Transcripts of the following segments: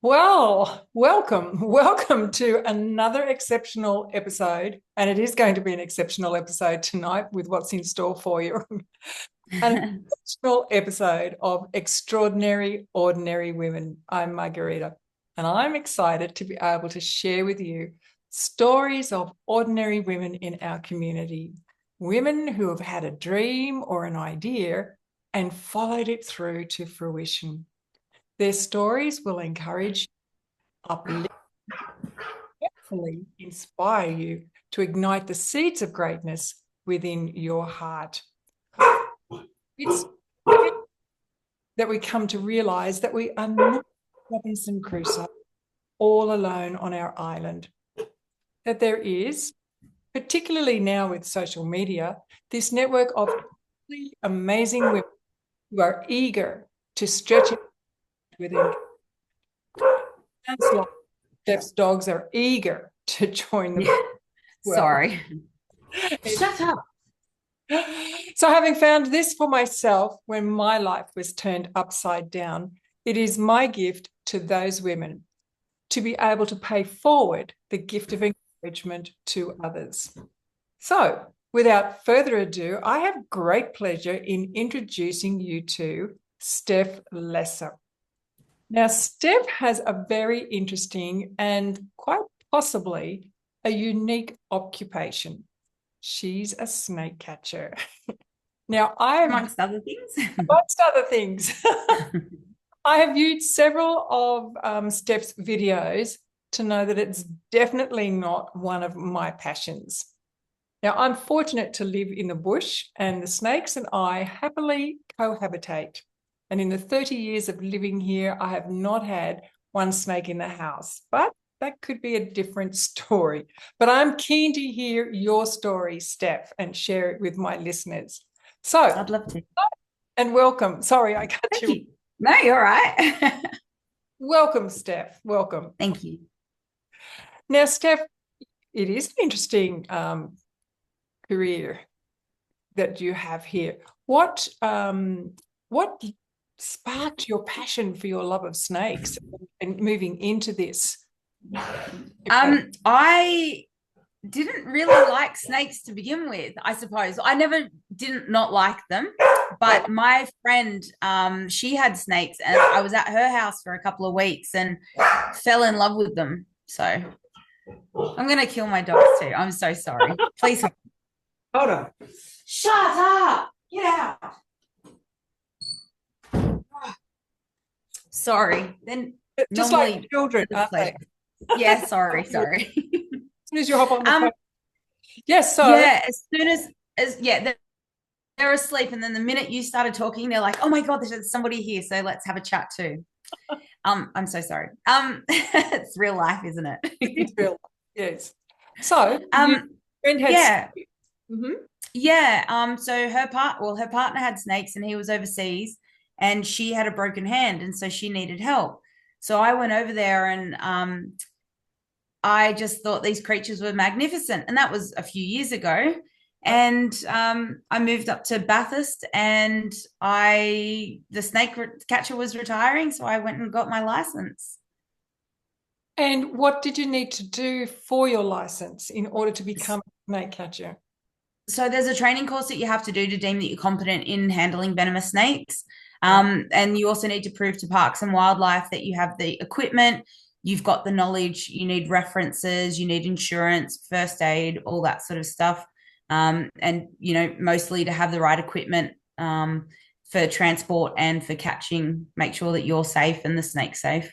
Well, welcome to another exceptional episode. And it is going to be an exceptional episode tonight with what's in store for you. An exceptional episode of Extraordinary Ordinary Women. I'm Margarita, and I'm excited to be able to share with you stories of ordinary women in our community, women who have had a dream or an idea and followed it through to fruition. Their stories will encourage, uplift, hopefully inspire you to ignite the seeds of greatness within your heart. It's that we come to realize that we are not Robinson Crusoe all alone on our island. That there is, particularly now with social media, this network of really amazing women who are eager to stretch it within. Sounds like Steff's dogs are eager to join the Sorry. Shut up. So, having found this for myself when my life was turned upside down, it is my gift to those women to be able to pay forward the gift of encouragement to others. So, without further ado, I have great pleasure in introducing you to Steff Lesser. Now, Steff has a very interesting and quite possibly a unique occupation. She's a snake catcher. Now, Amongst other things. amongst other things, I have viewed several of Steff's videos to know that it's definitely not one of my passions. Now, I'm fortunate to live in the bush, and the snakes and I happily cohabitate. And in the 30 years of living here, I have not had one snake in the house, but that could be a different story. But I'm keen to hear your story, Steff, and share it with my listeners. So, I'd love to. and welcome. Sorry, I cut Thank you. you. No, you're right. Welcome, Steff. Welcome. Thank you. Now, Steff, it is an interesting career that you have here. What sparked your passion for your love of snakes and moving into this? I didn't really like snakes to begin with, I suppose. I never didn't not like them, but my friend, she had snakes, and I was at her house for a couple of weeks and fell in love with them. So I'm gonna kill my dogs too. I'm so sorry. Please Hold on. shut up. Get out. Sorry. Then Just normally like children, aren't they? yeah, sorry. As soon as you hop on the Um, phone. Yes, so yeah, as soon as yeah, they're asleep, and then the minute you started talking, they're like, "Oh my God, there's somebody here, so let's have a chat too." I'm so sorry. It's real life, isn't it's it? real. Yes. So your um, friend had yeah, Mhm. yeah. So her partner had snakes, and he was overseas, and she had a broken hand, and so she needed help. So I went over there, and I just thought these creatures were magnificent. And that was a few years ago. And I moved up to Bathurst, and the snake catcher was retiring. So I went and got my license. And what did you need to do for your license in order to become a snake catcher? So there's a training course that you have to do to deem that you're competent in handling venomous snakes. Right. And you also need to prove to Parks and Wildlife that you have the equipment, you've got the knowledge, you need references, you need insurance, first aid, all that sort of stuff. And, mostly to have the right equipment for transport and for catching, make sure that you're safe and the snake's safe.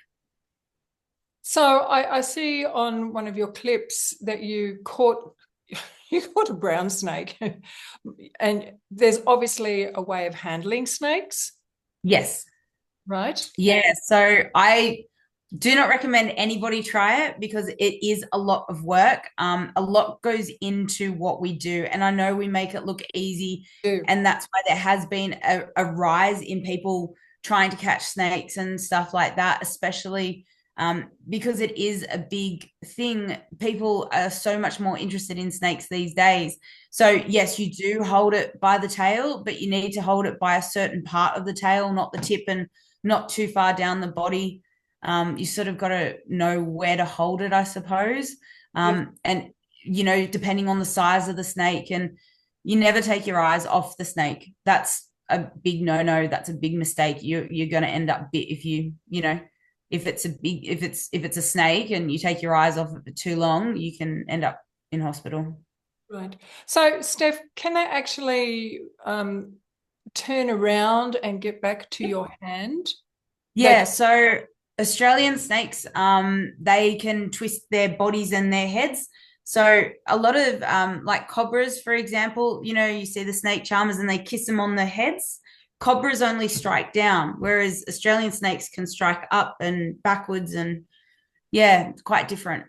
So I see on one of your clips that you caught you caught a brown snake. And there's obviously a way of handling snakes, Yes. right? Yeah. So I do not recommend anybody try it because it is a lot of work. A lot goes into what we do. And I know we make it look easy. Do. And that's why there has been a rise in people trying to catch snakes and stuff like that, especially because it is a big thing. People are so much more interested in snakes these days. So, yes, you do hold it by the tail, but you need to hold it by a certain part of the tail, not the tip and not too far down the body. You sort of got to know where to hold it, I suppose. Yeah. And, you know, depending on the size of the snake, and you never take your eyes off the snake. That's a big no-no. That's a big mistake. You're going to end up bit if you know, if it's a snake and you take your eyes off it for too long, you can end up in hospital. Right. So, Steph, can they actually turn around and get back to your hand? They Yeah, so Australian snakes, they can twist their bodies and their heads. So a lot of like cobras, for example, you know, you see the snake charmers and they kiss them on the heads. Cobras only strike down, whereas Australian snakes can strike up and backwards, and yeah, it's quite different.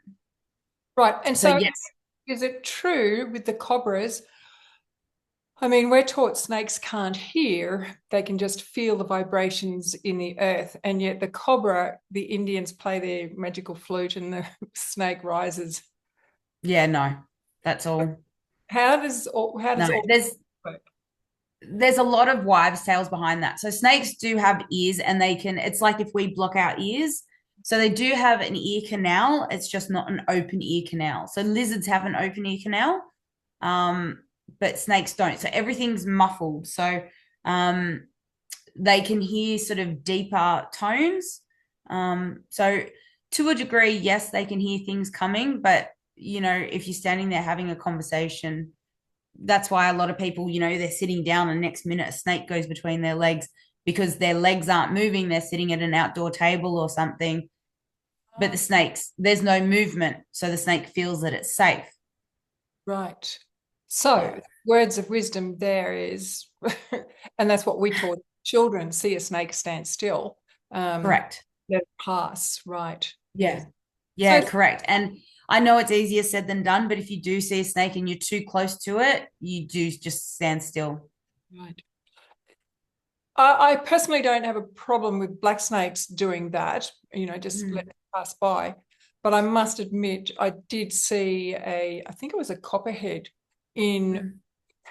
right. And So so, yes, is it true with the cobras? I mean, we're taught snakes can't hear, they can just feel the vibrations in the earth. And yet, the cobra, the Indians play their magical flute and the snake rises. yeah, no, that's all. How No, does all work? there's a lot of wives' tales behind that. So snakes do have ears, and they can, it's like if we block our ears. So they do have an ear canal. It's just not an open ear canal. So lizards have an open ear canal, um, but snakes don't. So everything's muffled. So um, they can hear sort of deeper tones. So to a degree, yes, they can hear things coming, but you know, if you're standing there having a conversation, that's why a lot of people, you know, they're sitting down and next minute a snake goes between their legs because their legs aren't moving. They're sitting at an outdoor table or something. But the snakes, there's no movement. So the snake feels that it's safe. Right. Yeah. So, words of wisdom there is, and that's what we taught children, see a snake, stand still. Correct. Let it pass. Right. Yeah. Yes. Yeah, So, correct. And I know it's easier said than done, but if you do see a snake and you're too close to it, you do just stand still. right. I personally don't have a problem with black snakes doing that, just let Mm. it pass by. But I must admit, I did see I think it was a copperhead in Mm.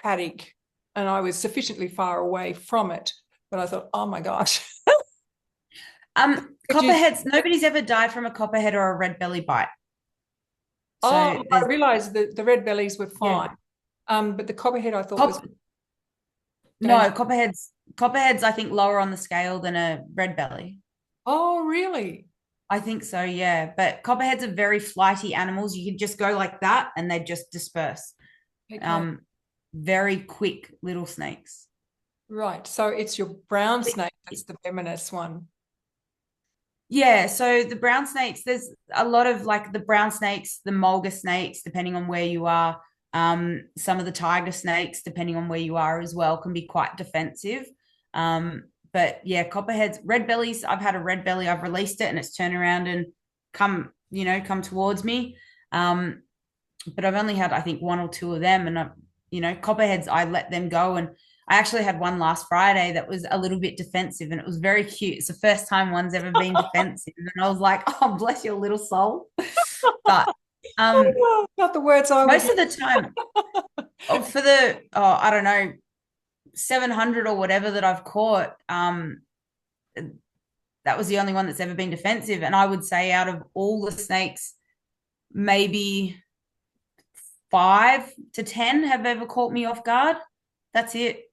paddock, and I was sufficiently far away from it. But I thought, oh my gosh. Could you, Copperheads, nobody's ever died from a copperhead or a red belly bite. oh, So I there's, realized that the red bellies were yeah. fine. But the copperhead I thought was Cop No, dangerous. copperheads I think lower on the scale than a red belly. Oh, really? I think so, yeah. But copperheads are very flighty animals. You could just go like that and they just disperse. Okay. Um, Very quick little snakes. Right. So it's your brown But snake that's the venomous one. yeah, so the brown snakes, there's a lot of like the brown snakes, the mulga snakes, depending on where you are. Some of the tiger snakes, depending on where you are as well, can be quite defensive. But yeah, copperheads, red bellies. I've had a red belly. I've released it and it's turned around and come towards me. But I've only had I think one or two of them, and copperheads. I let them go, and I actually had one last Friday that was a little bit defensive, and it was very cute. It's the first time one's ever been defensive, and I was like, "Oh, bless your little soul." But um, Oh, not the words I would most use. of the time, I don't know, 700 or whatever that I've caught, that was the only one that's ever been defensive, and I would say out of all the snakes, maybe 5 to 10 have ever caught me off guard. That's it.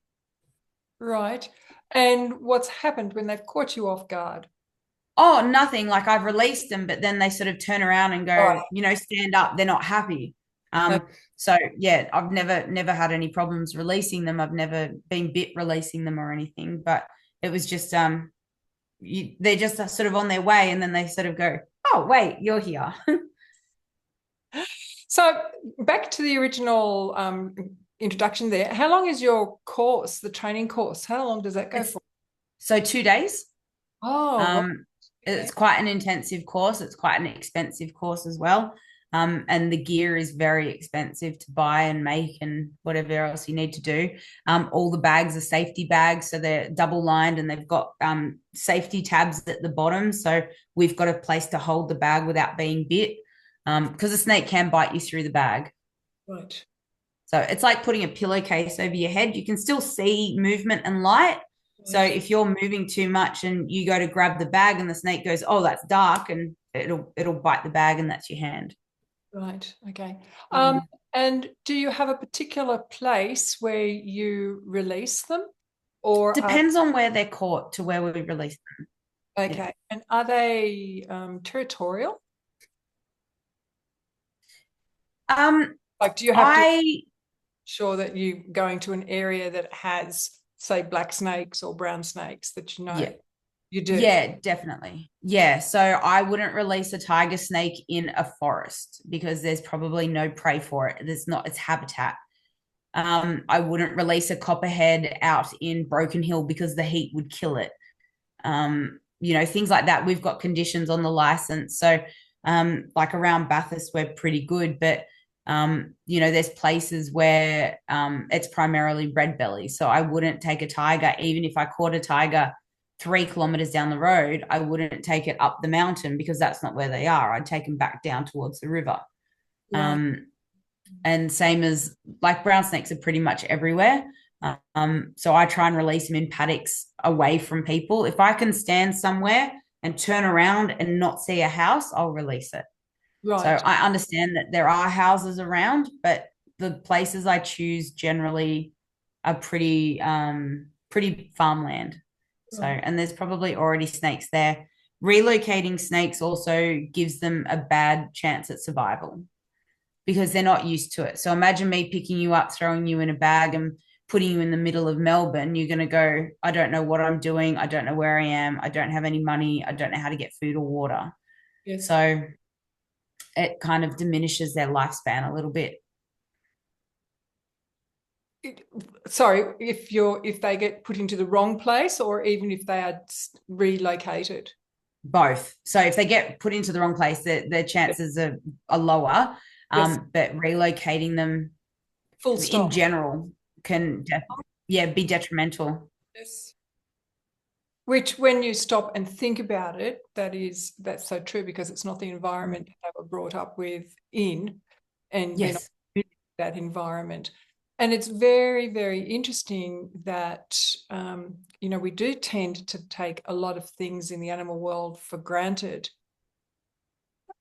Right. And what's happened when they've caught you off guard? Oh, nothing. Like I've released them, but then they sort of turn around and go, Right. stand up. They're not happy. Uh, So yeah, I've never had any problems releasing them. I've never been bit releasing them or anything. But it was just they're just sort of on their way, and then they sort of go, oh wait, you're here. So back to the original introduction there. How long is your course, the training course? How long does that go It's for? so 2 days. Oh, right. Um, Okay. it's quite an intensive course. It's quite an expensive course as well. And the gear is very expensive to buy and make and whatever else you need to do. All the bags are safety bags, so they're double lined and they've got safety tabs at the bottom. So we've got a place to hold the bag without being bit, because a snake can bite you through the bag. Right. So it's like putting a pillowcase over your head. You can still see movement and light, So if you're moving too much and you go to grab the bag and the snake goes, oh, that's dark, and it'll bite the bag and that's your hand. Right. Okay. Mm. And do you have a particular place where you release them, or are Depends on where they're caught to where we release them. Yeah. okay? And are they territorial? Um, Like, do you have to I ensure that you're going to an area that has, say, black snakes or brown snakes that you know yeah. you do? Yeah, definitely. Yeah. So I wouldn't release a tiger snake in a forest because there's probably no prey for it. There's not its habitat. I wouldn't release a copperhead out in Broken Hill because the heat would kill it. Things like that. We've got conditions on the license. So like around Bathurst, we're pretty good, but there's places where it's primarily red belly. So I wouldn't take a tiger, even if I caught a tiger 3 kilometers down the road, I wouldn't take it up the mountain because that's not where they are. I'd take them back down towards the river. Right. Um, and same as like brown snakes are pretty much everywhere. So I try and release them in paddocks away from people. If I can stand somewhere and turn around and not see a house, I'll release it. So Right. I understand that there are houses around, but the places I choose generally are pretty farmland. So, Right. and there's probably already snakes there. Relocating snakes also gives them a bad chance at survival because they're not used to it. So imagine me picking you up, throwing you in a bag and putting you in the middle of Melbourne. You're going to go, I don't know what I'm doing. I don't know where I am. I don't have any money. I don't know how to get food or water. Yes. So it kind of diminishes their lifespan a little bit. Sorry, if they get put into the wrong place, or even if they are relocated. Both. So if they get put into the wrong place, their chances are lower. Yes. But relocating them Full in stop. general can, be detrimental. Yes. Which, when you stop and think about it, that's so true, because it's not the environment they were brought up with and they're not Yes. in that environment. And it's very, very interesting that we do tend to take a lot of things in the animal world for granted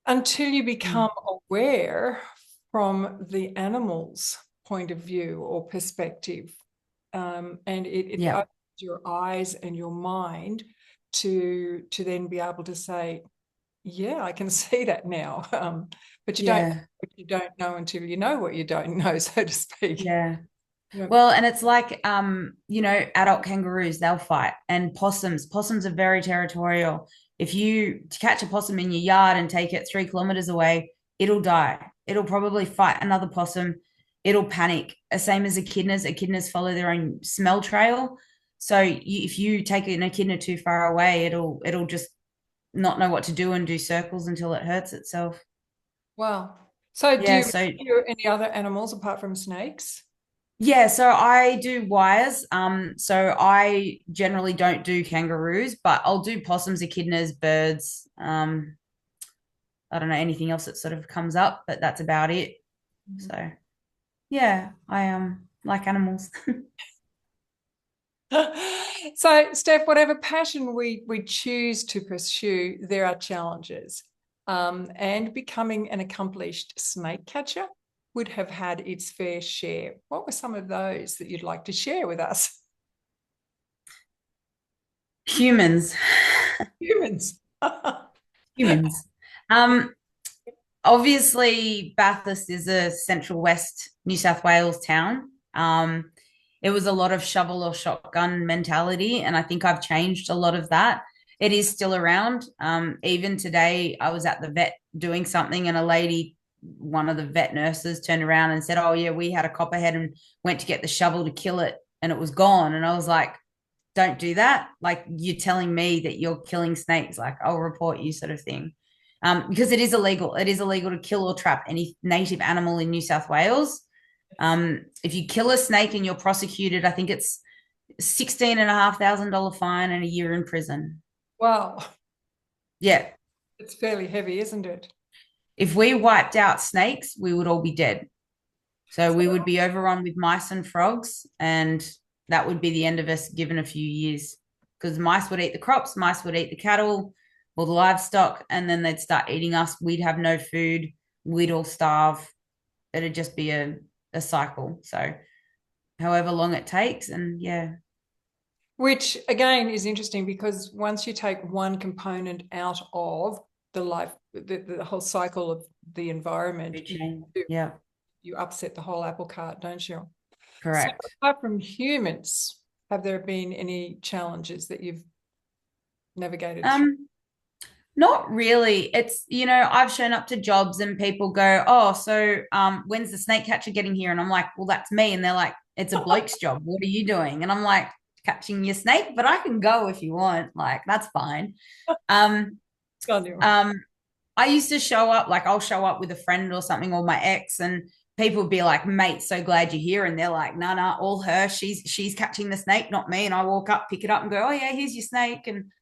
until you become Mm. aware from the animal's point of view or perspective. And it Yeah. opens your eyes and your mind to then be able to say, yeah, I can see that now. But you don't know Yeah. what you don't know until you know what you don't know, so to speak. Yeah. Yeah. Well, and it's like, adult kangaroos, they'll fight. And possums are very territorial. If you catch a possum in your yard and take it 3 kilometers away, it'll die. It'll probably fight another possum. It'll panic. Same as echidnas. Echidnas follow their own smell trail. So if you take an echidna too far away, it'll just not know what to do and do circles until it hurts itself. Wow. So do Yeah. you So rescue any other animals apart from snakes? Yeah, so I do wires. So I generally don't do kangaroos, but I'll do possums, echidnas, birds. I don't know anything else that sort of comes up, but that's about it. So yeah, I like animals. So, Steph, whatever passion we choose to pursue, there are challenges. And becoming an accomplished snake catcher would have had its fair share. What were some of those that you'd like to share with us? Humans, Humans. humans. Um, Obviously Bathurst is a central west New South Wales town. It was a lot of shovel or shotgun mentality, and I think I've changed a lot of that. It is still around. Even today, I was at the vet doing something, and a lady, one of the vet nurses, turned around and said, "Oh yeah, we had a copperhead and went to get the shovel to kill it, and it was gone." And I was like, "Don't do that! Like you're telling me that you're killing snakes. Like I'll report you," sort of thing. Because it is illegal. It is illegal to kill or trap any native animal in New South Wales. If you kill a snake and you're prosecuted, I think it's $16,500 fine and a year in prison. Wow, Yeah. it's fairly heavy, isn't it? If we wiped out snakes, we would all be dead. So we would be overrun with mice and frogs, and that would be the end of us given a few years, because mice would eat the crops, mice would eat the cattle or the livestock, and then they'd start eating us. We'd have no food. We'd all starve. It'd just be a cycle. So however long it takes, and yeah. Which again is interesting because once you take one component out of the life, the whole cycle of the environment, Yeah, you upset the whole apple cart, don't you? So correct. apart from humans, have there been any challenges that you've navigated through? Not really. It's, I've shown up to jobs and people go, "Oh, so when's the snake catcher getting here?" And I'm like, "Well, that's me." And they're like, "It's a bloke's job. What are you doing?" And I'm like, "Catching your snake, but I can go if you want. Like, that's fine." Um, um, I used to show up, like I'll show up with a friend or something, or my ex, and people would be like, "Mate, so glad you're here." And they're like, "No, no, all her. She's catching the snake, not me." And I walk up, pick it up, and go, "Oh yeah, here's your snake," and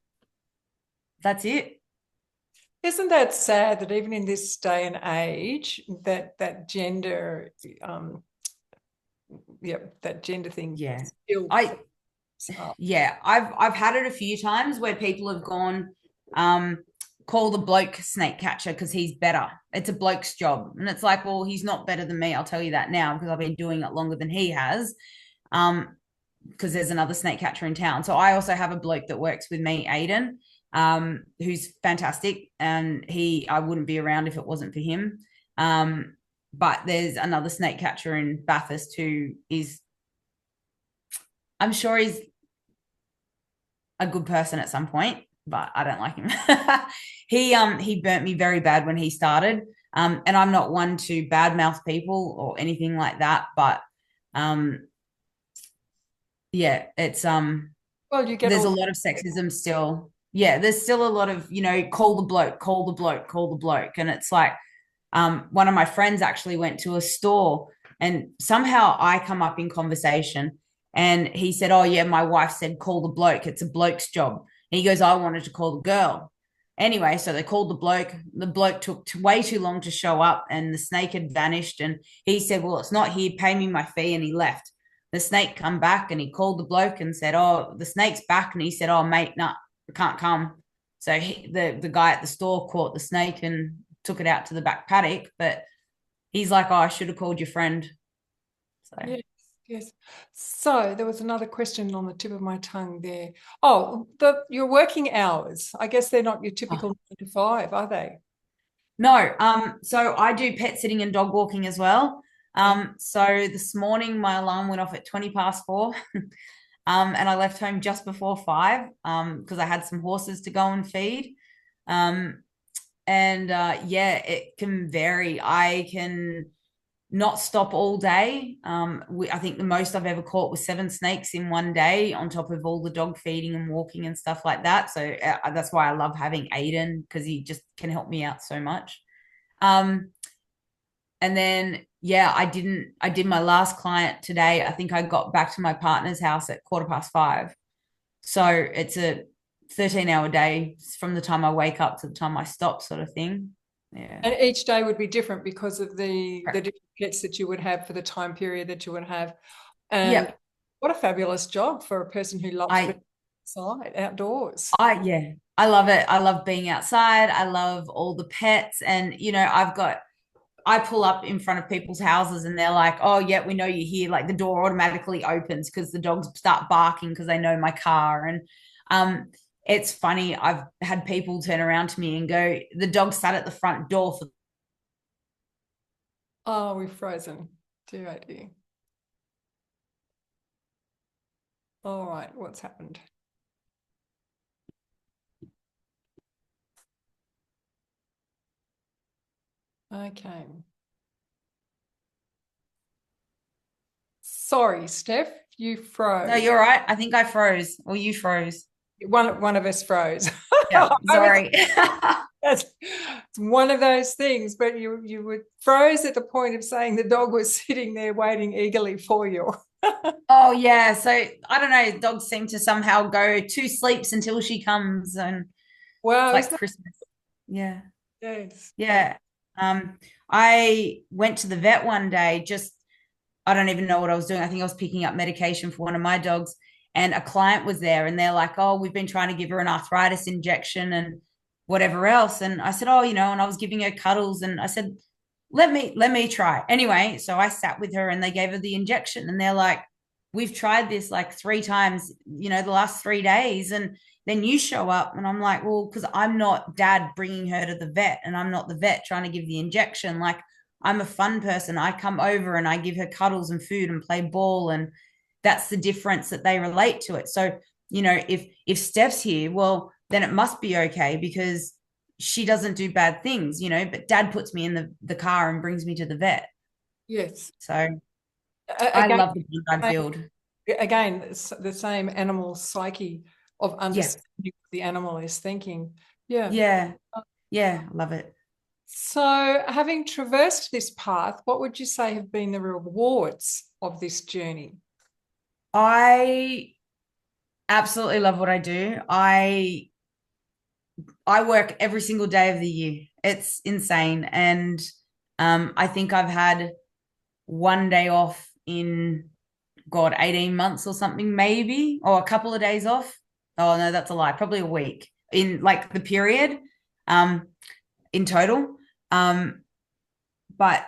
that's it. Isn't that sad that even in this day and age, that gender, um, yeah, that gender thing Yeah. still I up. Yeah, I've had it a few times where people have gone, um, call the bloke snake catcher because he's better. It's a bloke's job. And it's like, well, he's not better than me. I'll tell you that now because I've been doing it longer than he has. Because there's another snake catcher in town. So I also have a bloke that works with me, Aiden, who's fantastic. And I wouldn't be around if it wasn't for him. But there's another snake catcher in Bathurst who is, I'm sure he's a good person at some point, but I don't like him. He burnt me very bad when he started. And I'm not one to badmouth people or anything like that, but um yeah, it's Well, you get there's all a lot of sexism still. Yeah, there's still a lot of, call the bloke, call the bloke, call the bloke. And it's like, one of my friends actually went to a store and somehow I come up in conversation and he said, "Oh, yeah, my wife said call the bloke. It's a bloke's job." And he goes, "I wanted to call the girl." Anyway, so they called the bloke. The bloke took way too long to show up and the snake had vanished. And he said, "Well, it's not here. Pay me my fee." And he left. The snake come back and he called the bloke and said, "Oh, the snake's back." And he said, "Oh, mate, no, I can't come." So the guy at the store caught the snake and took it out to the back paddock. But he's like, "Oh, I should have called your friend." So yes, yes. So there was another question on the tip of my tongue there. Oh, your working hours. I guess they're not your typical oh, 9 to 5, are they? no. So I do pet sitting and dog walking as well. Yeah. So this morning my alarm went off at 20 past 4. And I left home just before 5, because I had some horses to go and feed. Um, and yeah, it can vary. I can not stop all day. I think the most I've ever caught was 7 snakes in one day, on top of all the dog feeding and walking and stuff like that. So that's why I love having Aiden, because he just can help me out so much. Um, and then yeah, I did my last client today. I think I got back to my partner's house at 5:15. So it's a 13-hour day from the time I wake up to the time I stop, sort of thing. Yeah. And each day would be different because of the Right. different pets that you would have for the time period that you would have. And Yep. what a fabulous job for a person who loves being I outside, outdoors. yeah, I love it. I love being outside. I love all the pets. And, I pull up in front of people's houses and they're like, "Oh, yeah, we know you're here." Like the door automatically opens because the dogs start barking because they know my car. And um, it's funny. I've had people turn around to me and go, "The dog sat at the front door for." Oh, we've frozen. Dear, oh dear. All right, what's happened? Okay. Sorry, Steph, you No, froze. you're right. I think I froze or you froze. One of us froze. Yeah, I was sorry. That's it's one of those things, but you were froze at the point of saying the dog was sitting there waiting eagerly for you. Oh yeah, so I don't know. Dogs seem to somehow go 2 sleeps until she comes, and it's Wow, like isn't that Christmas. Yeah, yes? yeah. I went to the vet one day. Just I don't even know what I was doing. I think I was picking up medication for one of my dogs, and a client was there, and they're like, "Oh, we've been trying to give her an arthritis injection and whatever else." And I said, "Oh, and I was giving her cuddles, and I said, let me try." Anyway, so I sat with her and they gave her the injection, and they're like, "We've tried this like 3 times, the last 3 days, and then you show up." And I'm like, "Well, because I'm not dad bringing her to the vet, and I'm not the vet trying to give the injection. Like, I'm a fun person. I come over and I give her cuddles and food and play ball, and that's the difference that they relate to it." So, if Steph's here, well, then it must be okay because she doesn't do bad things, but dad puts me in the car and brings me to the vet. Yes. So I Again, love the bond I build. again, it's the same animal psyche of Yeah. understanding what the animal is thinking. Yeah. Yeah. Yeah. I love it. So, having traversed this path, what would you say have been the rewards of this journey? I absolutely love what I do. I work every single day of the year. It's insane. And I think I've had one day off in, God, 18 months or something, maybe, or a couple of days off. Oh, no, that's a lie. Probably a week in like the period um, in total. But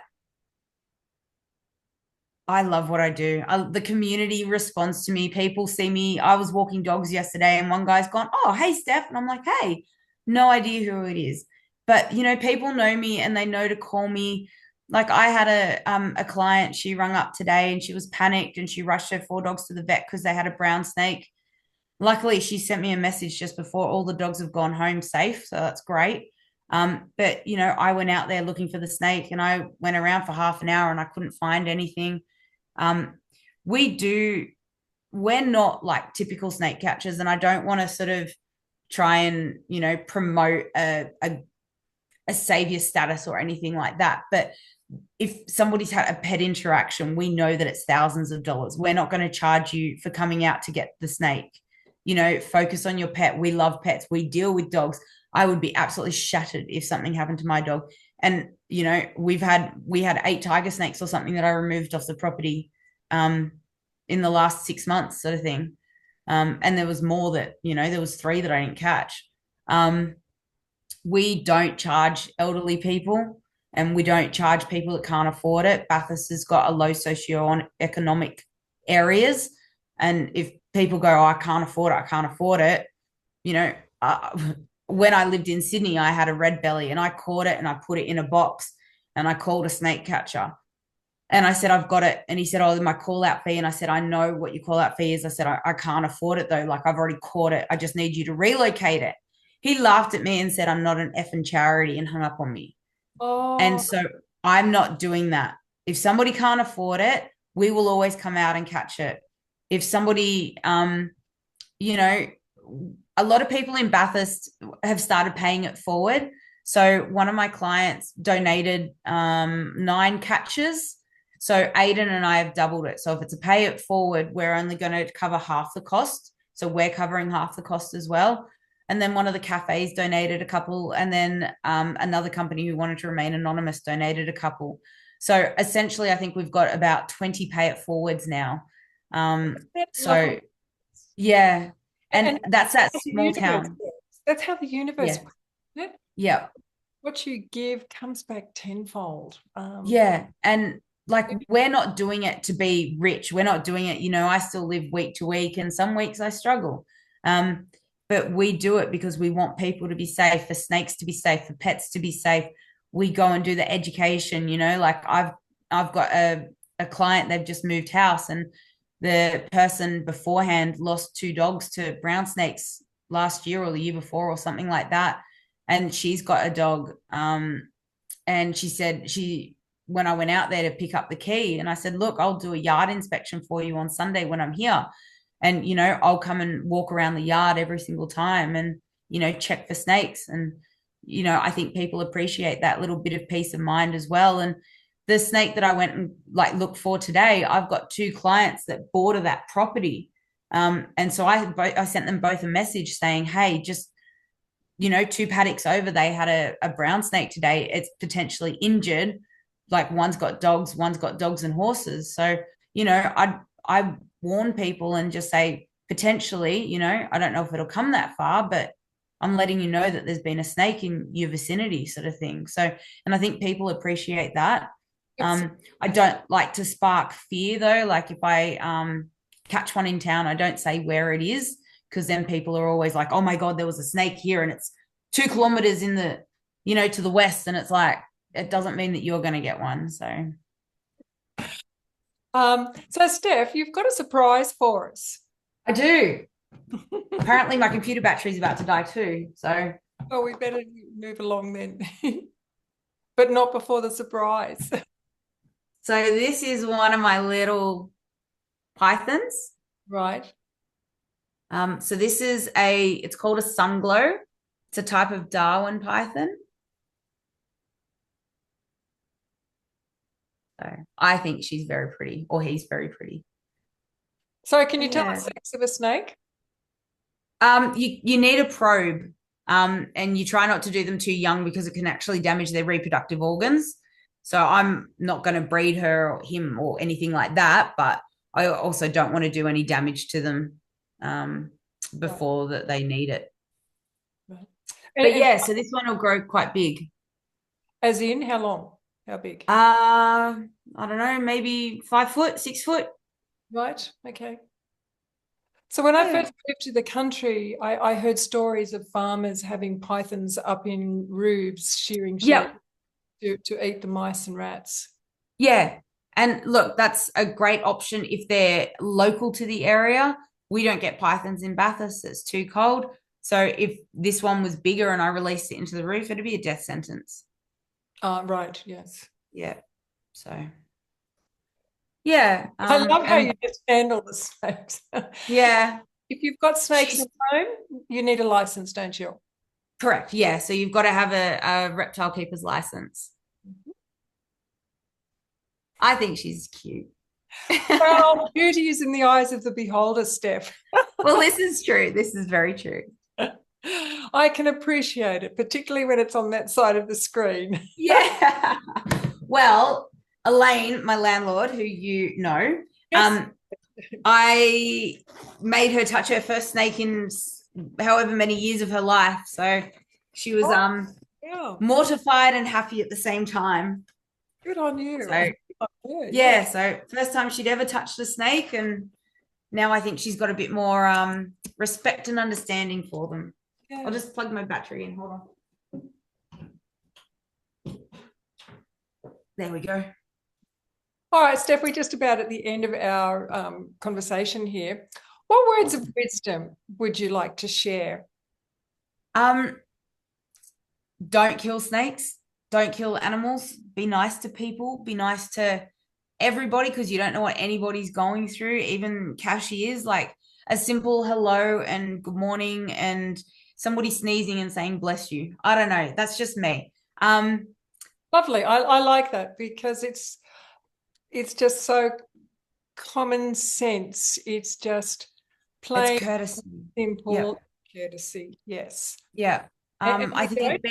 I love what I do. The community responds to me. People see me. I was walking dogs yesterday, and one guy's gone, "Oh, hey, Steph." And I'm like, "Hey, no idea who it is." But, people know me and they know to call me. Like, I had a client, she rung up today and she was panicked and she rushed her 4 dogs to the vet because they had a brown snake. Luckily, she sent me a message just before all the dogs have gone home safe. So that's great. But, I went out there looking for the snake and I went around for half an hour and I couldn't find anything. um, we do, we're not like typical snake catchers, and I don't want to sort of try and, promote a savior status or anything like that. But if somebody's had a pet interaction, we know that it's thousands of dollars. We're not going to charge you for coming out to get the snake. Focus on your pet. We love pets. We deal with dogs. I would be absolutely shattered if something happened to my dog. And we had 8 tiger snakes or something that I removed off the property in the last 6 months, sort of thing. And there was more that, there was 3 that I didn't catch. We don't charge elderly people, and we don't charge people that can't afford it. Bathurst has got a low socioeconomic areas. And if people go, "Oh, I can't afford it, I can't afford it," you know, uh, when I lived in Sydney, I had a red belly and I caught it and I put it in a box and I called a snake catcher. And I said, "I've got it." And he said, "Oh, my call out fee." And I said, "I know what your call out fee is." I said, I can't afford it though. Like, I've already caught it. I just need you to relocate it." He laughed at me and said, "I'm not an effing charity," and hung up on me. And Oh, so I'm not doing that. If somebody can't afford it, we will always come out and catch it. If somebody, you know, a lot of people in Bathurst have started paying it forward. So one of my clients donated 9 catches. So Aiden and I have doubled it. So if it's a pay it forward, we're only going to cover half the cost. So we're covering half the cost as well. And then one of the cafes donated a couple. And then another company who wanted to remain anonymous donated a couple. So essentially, I think we've got about 20 pay it forwards now. So yeah. and And that's that the small universe town. works. That's how the universe Yeah. works, isn't it? Yeah. What you give comes back tenfold. Yeah. And like, we're not doing it to be rich. We're not doing it, I still live week to week and some weeks I struggle. But we do it because we want people to be safe, for snakes to be safe, for pets to be safe. We go and do the education, like I've got a client, they've just moved house, and the person beforehand lost 2 dogs to brown snakes last year or the year before or something like that. And she's got a dog. And she said, when I went out there to pick up the key, and I said, "Look, I'll do a yard inspection for you on Sunday when I'm here. And, I'll come and walk around the yard every single time and, check for snakes." And, I think people appreciate that little bit of peace of mind as well. And the snake that I went and like looked for today, I've got 2 clients that border that property. And so I sent them both a message saying, "Hey, just, 2 paddocks over, they had a brown snake today. It's potentially injured. like one's got dogs and horses. So, you know, I warn people and just say, potentially, you know, I don't know if it'll come that far, but I'm letting you know that there's been a snake in your vicinity, sort of thing. So, and I think people appreciate that. It's I don't like to spark fear though. Like if I catch one in town, I don't say where it is, because then people are always like, oh my God, there was a snake here and it's 2 kilometers in the, you know, to the west. And it's like, it doesn't mean that you're going to get one. So, so Steff, you've got a surprise for us. I do. Apparently, my computer battery is about to die too. So, Oh, we better move along then, but not before the surprise. so this is one of my little pythons. Right. So this is it's called a sunglow. It's a type of Darwin python. So I think she's very pretty, or he's very pretty. So can you tell Yeah. the sex of a snake? You need a probe, and you try not to do them too young because it can actually damage their reproductive organs. So I'm not going to breed her or him or anything like that, but I also don't want to do any damage to them before that they need it. Right. But yeah, so this one will grow quite big. As in, how long? How big? I don't know, maybe 5 foot, 6 foot. Right. Okay. So when I Yeah. first moved to the country, I heard stories of farmers having pythons up in roofs shearing sheep Yep. to eat the mice and rats. Yeah. And look, that's a great option if they're local to the area. We don't get pythons in Bathurst, it's too cold. So if this one was bigger and I released it into the roof, it'd be a death sentence. Right. Yes. Yeah. So yeah. I love how And you just handle the snakes. yeah, If you've got snakes she's at home, you need a license, don't you? correct. Yeah. So you've got to have a reptile keeper's license. I think she's cute. Well, beauty is in the eyes of the beholder, Steph. Well, this is true. This is very true. I can appreciate it, particularly when it's on that side of the screen. Yeah. Well, Elaine, my landlord, who you know, Yes. I made her touch her first snake in however many years of her life. So she was Yeah. mortified and happy at the same time. Good on you. So yeah, so first time she'd ever touched a snake, and now I think she's got a bit more respect and understanding for them. Yeah. I'll just plug my battery in. Hold on. There we go. All right, Steph, we're just about at the end of our conversation here. What words of wisdom would you like to share? Don't kill snakes. Don't kill animals. Be nice to people. Be nice to everybody, because you don't know what anybody's going through. Even cashiers, like a simple hello and good morning and somebody sneezing and saying bless you. I don't know. That's just me. Lovely. I like that because it's just so common sense. It's just plain, it's courtesy. simple courtesy. Yes. Yeah. And I think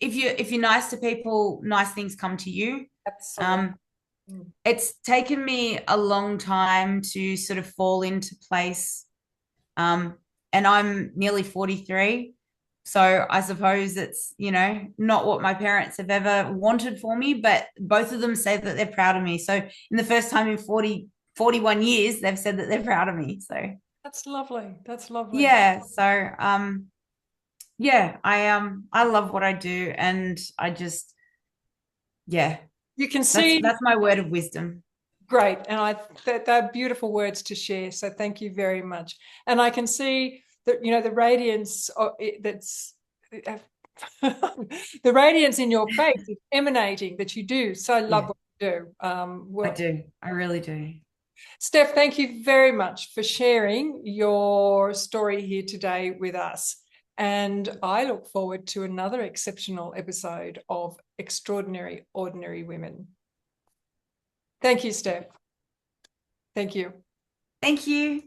if you're nice to people, nice things come to you. Absolutely. It's taken me a long time to sort of fall into place. And I'm nearly 43. So I suppose it's, you know, not what my parents have ever wanted for me, but both of them say that they're proud of me. So in the first time in 41 years, they've said that they're proud of me. So that's lovely. That's lovely. yeah. So yeah, I love what I do, and I just yeah. You can see that's my word of wisdom. great, and they're beautiful words to share. So thank you very much. And I can see that, you know, the radiance that's the radiance in your face is emanating, that you do so love what you do. I do. I really do. Steph, thank you very much for sharing your story here today with us. And I look forward to another exceptional episode of Extraordinary Ordinary Women. Thank you, Steph. Thank you. Thank you.